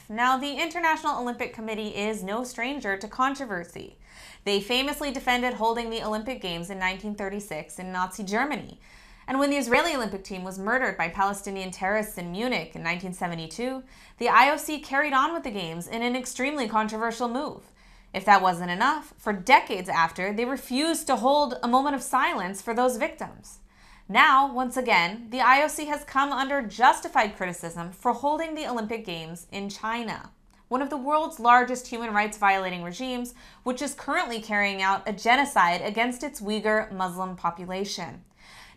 Now, the International Olympic Committee is no stranger to controversy. They famously defended holding the Olympic Games in 1936 in Nazi Germany. And when the Israeli Olympic team was murdered by Palestinian terrorists in Munich in 1972, the IOC carried on with the Games in an extremely controversial move. If that wasn't enough, for decades after, they refused to hold a moment of silence for those victims. Now, once again, the IOC has come under justified criticism for holding the Olympic Games in China, one of the world's largest human rights violating regimes, which is currently carrying out a genocide against its Uyghur Muslim population.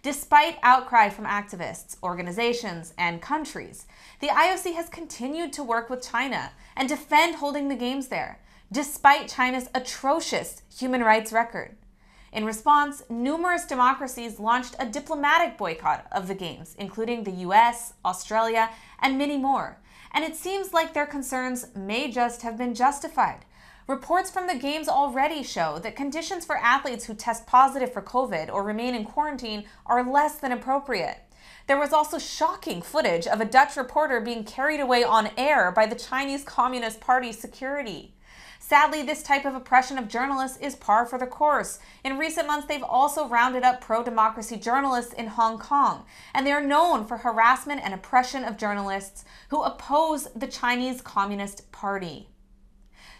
Despite outcry from activists, organizations, and countries, the IOC has continued to work with China and defend holding the Games there, despite China's atrocious human rights record. In response, numerous democracies launched a diplomatic boycott of the Games, including the US, Australia, and many more. And it seems like their concerns may just have been justified. Reports from the Games already show that conditions for athletes who test positive for COVID or remain in quarantine are less than appropriate. There was also shocking footage of a Dutch reporter being carried away on air by the Chinese Communist Party security. Sadly, this type of oppression of journalists is par for the course. In recent months, they've also rounded up pro-democracy journalists in Hong Kong, and they are known for harassment and oppression of journalists who oppose the Chinese Communist Party.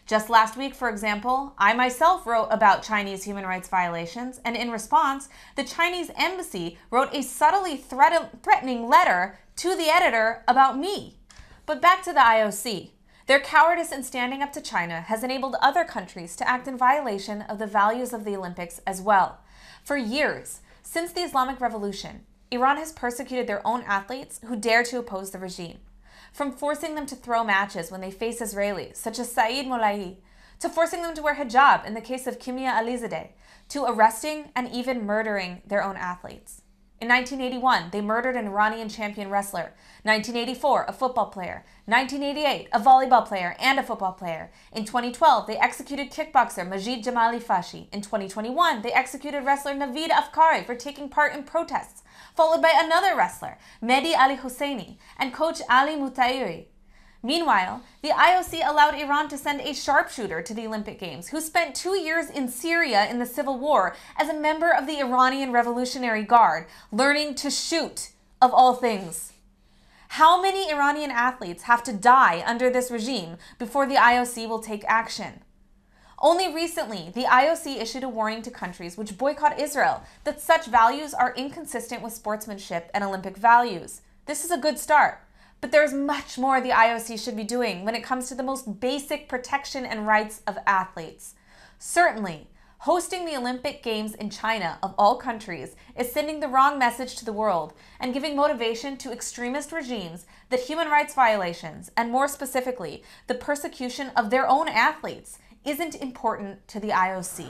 Just last week, for example, I myself wrote about Chinese human rights violations, and in response, the Chinese embassy wrote a subtly threatening letter to the editor about me. But back to the IOC. Their cowardice in standing up to China has enabled other countries to act in violation of the values of the Olympics as well. For years, since the Islamic Revolution, Iran has persecuted their own athletes who dare to oppose the regime. From forcing them to throw matches when they face Israelis, such as Saeed Molahi, to forcing them to wear hijab in the case of Kimia Alizadeh, to arresting and even murdering their own athletes. In 1981, they murdered an Iranian champion wrestler. 1984, a football player. 1988, a volleyball player and a football player. In 2012, they executed kickboxer Majid Jamali Fashi. In 2021, they executed wrestler Naveed Afkari for taking part in protests, followed by another wrestler, Mehdi Ali Hosseini, and coach Ali Mutairi. Meanwhile, the IOC allowed Iran to send a sharpshooter to the Olympic Games, who spent 2 years in Syria in the civil war as a member of the Iranian Revolutionary Guard, learning to shoot, of all things. How many Iranian athletes have to die under this regime before the IOC will take action? Only recently, the IOC issued a warning to countries which boycott Israel that such values are inconsistent with sportsmanship and Olympic values. This is a good start. But there's much more the IOC should be doing when it comes to the most basic protection and rights of athletes. Certainly, hosting the Olympic Games in China, of all countries, is sending the wrong message to the world and giving motivation to extremist regimes that human rights violations, and more specifically, the persecution of their own athletes, isn't important to the IOC.